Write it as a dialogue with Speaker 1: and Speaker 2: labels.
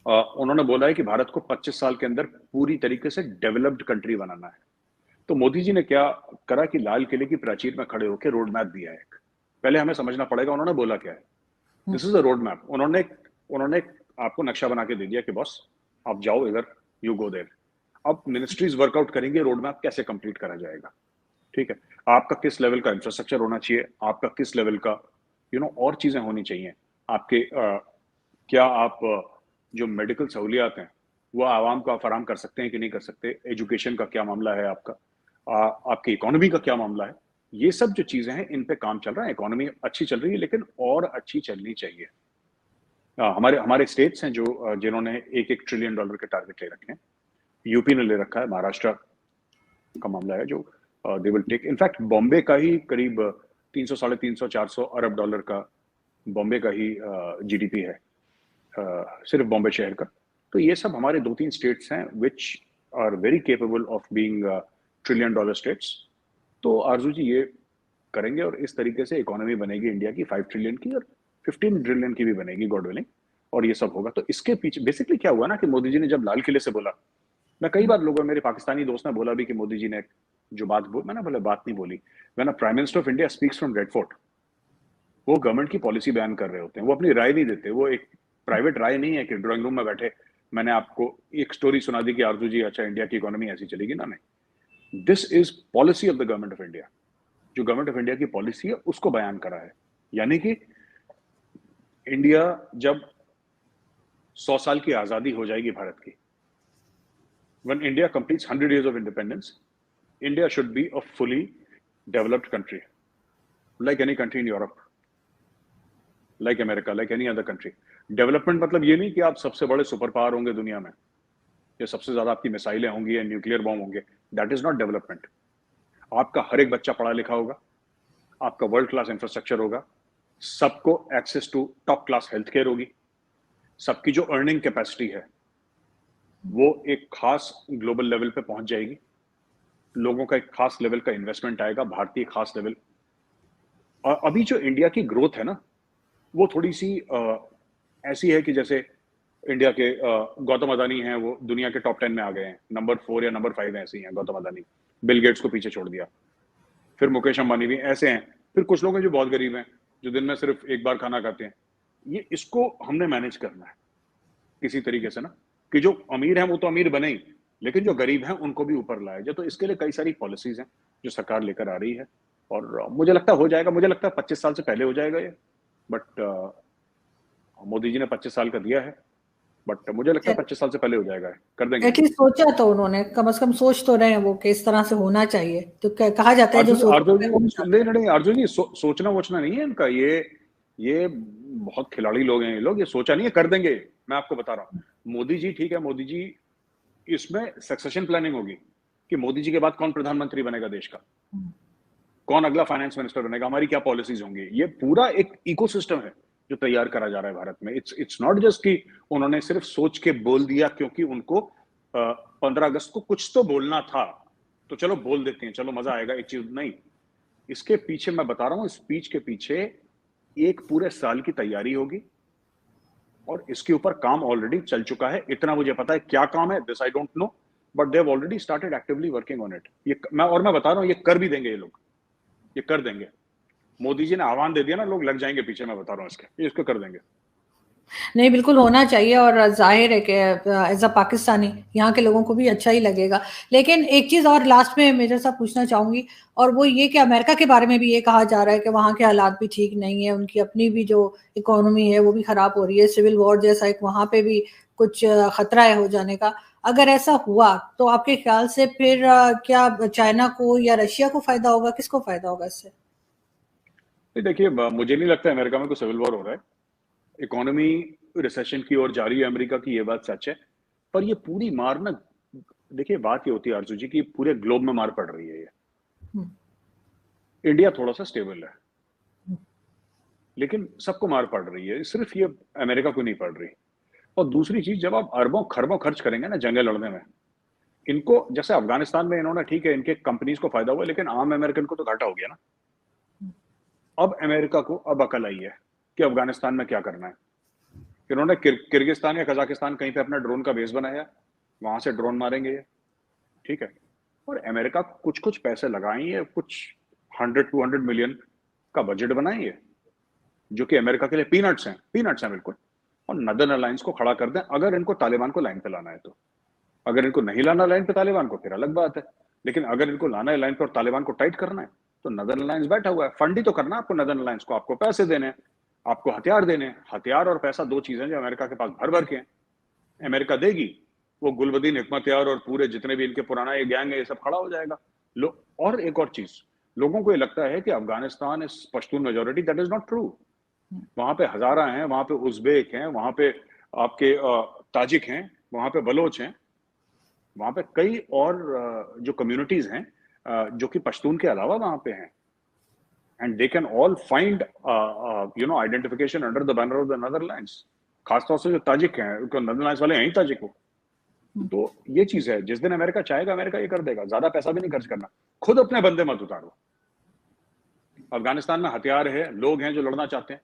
Speaker 1: उन्होंने बोला है कि भारत को 25 साल के अंदर पूरी तरीके से डेवलप्ड कंट्री बनाना है। तो मोदी जी ने क्या करा कि लाल किले की प्राचीर में खड़े होकर रोड मैप दिया है एक। पहले हमें समझना पड़ेगा उन्होंने बोला क्या है। This is a road map. उन्होंने आपको नक्शा बना के दे दिया कि बॉस आप जाओ इधर, यू गो देयर। अब मिनिस्ट्रीज वर्कआउट करेंगे रोड मैप कैसे कंप्लीट करा जाएगा। ठीक है, आपका किस लेवल का इंफ्रास्ट्रक्चर होना चाहिए, आपका किस लेवल का और चीजें होनी चाहिए आपके। क्या आप जो मेडिकल सहूलियात हैं वो आवाम को आप फराम कर सकते हैं कि नहीं कर सकते, एजुकेशन का क्या मामला है आपका, आपकी इकोनॉमी का क्या मामला है। ये सब जो चीजें हैं इन पे काम चल रहा है। इकोनॉमी अच्छी चल रही है लेकिन और अच्छी चलनी चाहिए। हमारे हमारे स्टेट्स हैं जो जिन्होंने $1-1 ट्रिलियन के टारगेट ले रखे हैं। यूपी ने ले रखा है, महाराष्ट्र का मामला है जो they will take. In fact Bombay का ही करीब 300 350 400 अरब डॉलर का बॉम्बे का ही जीडीपी है, सिर्फ बॉम्बे शहर का। तो ये सब हमारे 2-3 स्टेट्स हैं which are very capable of being $1 trillion states. तो आरजू जी ये करेंगे और इस तरीके से इकोनॉमी बनेगी इंडिया की 5 ट्रिलियन की, और 15 ट्रिलियन की भी बनेगी गॉड विलिंग। और ये सब होगा। तो इसके पीछे बेसिकली क्या हुआ ना कि मोदी जी ने जब लाल किले से बोला, मैं कई बार लोगों, मेरे पाकिस्तानी दोस्त ने बोला भी कि मोदी जी ने जो बात बोली, मैंने बोला बात नहीं बोली। When a prime minister of India speaks from red fort, वो गवर्नमेंट की पॉलिसी बयान कर रहे होते हैं, वो अपनी राय नहीं देते। वो एक प्राइवेट राय नहीं है कि ड्राइंग रूम में बैठे मैंने आपको एक स्टोरी सुना दी कि आरजू जी अच्छा इंडिया की इकोनॉमी ऐसी चलेगी ना, नहीं। This is policy of the government of India. जो गवर्नमेंट ऑफ इंडिया की पॉलिसी है उसको बयान करा है। यानी कि इंडिया जब 100 साल की आजादी हो जाएगी भारत की, when India completes 100 years of independence, India should be a fully developed country, like any country in Europe, like America, like any other country. Development मतलब ये नहीं कि आप सबसे बड़े सुपर पावर होंगे दुनिया में, या सबसे ज्यादा आपकी मिसाइलें होंगी या न्यूक्लियर बॉम्ब होंगे। That is not development. आपका हर एक बच्चा पढ़ा लिखा होगा, आपका वर्ल्ड क्लास इंफ्रास्ट्रक्चर होगा, सबको access to top class health care होगी, सबकी जो अर्निंग कैपेसिटी है वो एक खास ग्लोबल लेवल पे पहुंच जाएगी, लोगों का एक खास लेवल का इन्वेस्टमेंट आएगा, भारतीय खास लेवल। और अभी जो इंडिया की ग्रोथ है ना, वो थोड़ी सी ऐसी है कि जैसे इंडिया के गौतम अदानी हैं, वो दुनिया के टॉप 10 में आ गए हैं, नंबर 4 या नंबर 5 ऐसे ही हैं गौतम अदानी। बिल गेट्स को पीछे छोड़ दिया। फिर मुकेश अंबानी भी ऐसे हैं। फिर कुछ लोग हैं जो बहुत गरीब हैं, जो दिन में सिर्फ एक बार खाना खाते हैं। ये इसको हमने मैनेज करना है किसी तरीके से ना, कि जो अमीर हैं वो तो अमीर बने ही, लेकिन जो गरीब हैं उनको भी ऊपर लाया जाए। तो इसके लिए कई सारी पॉलिसीज हैं जो सरकार लेकर आ रही है, और मुझे लगता है हो जाएगा। मुझे लगता है 25 साल से पहले हो जाएगा ये, बट मोदी जी ने 25 साल का दिया है, बट मुझे लगता है 25 साल से पहले हो जाएगा, कर देंगे ये लोग।
Speaker 2: एटलीस्ट सोचा तो उन्होंने, कम से कम सोच तो रहे हैं वो कि इस तरह से होना चाहिए। तो कहा जाता है जो
Speaker 1: आरजू
Speaker 2: सोचते
Speaker 1: आरजू
Speaker 2: हैं
Speaker 1: जी
Speaker 2: वो हो जाता
Speaker 1: नहीं नहीं, आरजू जी सोचना वोचना नहीं है इनका। ये बहुत खिलाड़ी लोग हैं ये लोग। ये सोचा नहीं है, कर देंगे। मैं आपको बता रहा हूँ, मोदी जी ठीक है, मोदी जी इसमें सक्सेशन प्लानिंग होगी कि मोदी जी के बाद कौन प्रधानमंत्री बनेगा देश का, कौन अगला फाइनेंस मिनिस्टर बनेगा, हमारी क्या पॉलिसीज होंगी। ये पूरा एक इकोसिस्टम है जो तैयार करा जा रहा है भारत में। इट्स नॉट जस्ट कि उन्होंने सिर्फ सोच के बोल दिया क्योंकि उनको 15 अगस्त को कुछ तो बोलना था, तो चलो बोल देते हैं, चलो मजा आएगा एक चीज। नहीं, इसके पीछे मैं बता रहा हूं, स्पीच के पीछे एक पूरे साल की तैयारी होगी, और इसके ऊपर काम ऑलरेडी चल चुका है। इतना मुझे पता है क्या काम है, this I don't know, but they have already started actively working on it. ये मैं बता रहा हूं, ये कर भी देंगे ये लोग, ये कर देंगे। मोदी जी ने आह्वान दे दिया ना, लोग लग जाएंगे पीछे। मैं बता रहा हूँ इसके, इसको कर देंगे।
Speaker 2: नहीं, बिल्कुल होना चाहिए, और ज़ाहिर है कि एज़ अ पाकिस्तानी यहाँ के लोगों को भी अच्छा ही लगेगा। लेकिन एक चीज़ और लास्ट में मेजर साहब पूछना चाहूँगी, और वो ये कि अमेरिका के बारे में भी ये कहा जा रहा है कि वहाँ के हालात भी ठीक नहीं है, उनकी अपनी भी जो इकोनॉमी है वो भी ख़राब हो रही है, सिविल वॉर जैसा एक वहाँ पे भी कुछ खतरा है हो जाने का। अगर ऐसा हुआ तो आपके ख्याल से फिर क्या चाइना को या रशिया को फ़ायदा होगा, किसको फ़ायदा होगा इससे?
Speaker 1: नहीं देखिए, मुझे नहीं लगता अमेरिका में कोई सिविल वॉर हो रहा है। इकोनॉमी रिसेशन की ओर जा रही है अमेरिका की, ये बात सच है। पर ये पूरी मार ना, देखिए बात ये होती है आरजू जी की, पूरे ग्लोब में मार पड़ रही है ये।
Speaker 2: हुँ,
Speaker 1: इंडिया थोड़ा सा स्टेबल है, लेकिन सबको मार पड़ रही है, सिर्फ ये अमेरिका को नहीं पड़ रही। और दूसरी चीज, जब आप अरबों खरबों खर्च करेंगे ना जंगे लड़ने में, इनको जैसे अफगानिस्तान में इन्होंने, ठीक है इनके कंपनीज को फायदा हुआ, लेकिन आम अमेरिकन को तो घाटा हो गया ना। अब अमेरिका को अब अकल आई है कि अफगानिस्तान में क्या करना है। इन्होंने किर्गिस्तान या कजाकिस्तान कहीं पे अपना ड्रोन का बेस बनाया, वहां से ड्रोन मारेंगे ये, ठीक है। और अमेरिका कुछ कुछ पैसे लगाएंगे, कुछ 100-200 मिलियन का बजट बनाएंगे, जो कि अमेरिका के लिए पीनट्स हैं बिल्कुल, और नदर्न अलायंस को खड़ा कर दें अगर इनको तालिबान को लाइन पे लाना है तो। अगर इनको नहीं लाना लाइन पे तालिबान को, फिर अलग बात है, लेकिन अगर इनको लाना है लाइन पे और तालिबान को टाइट करना है, तो नदर्न अलायंस बैठा हुआ है। फंड ही तो करना है आपको नदर्न अलायंस को, आपको पैसे देने हैं, आपको हथियार देने हैं। हथियार और पैसा दो चीजें जो अमेरिका के पास भर भर के हैं। अमेरिका देगी, वो गुलबदीन हिकमतयार और पूरे जितने भी इनके पुराना ये गैंग है ये सब खड़ा हो जाएगा। और एक और चीज, लोगों को ये लगता है कि Afghanistan is Pashtun majority, that is not true. वहां पे हजारा हैं, वहां पे उज्बेक हैं, वहां पे आपके ताजिक हैं, वहां पे बलोच हैं, वहां पे कई और जो कम्युनिटीज हैं जो कि पश्तून के अलावा वहां पे हैं, and they can all find identification under the banner of the Netherlands. खासतौर से जो ताजिक हैं, नदरलैंड्स वाले हैं ही ताजिक को। तो ये चीज है, जिस दिन अमेरिका चाहेगा अमेरिका ये कर देगा। ज्यादा पैसा भी नहीं खर्च करना, खुद अपने बंदे मत उतारो। अफगानिस्तान में हथियार है, लोग हैं जो लड़ना चाहते हैं,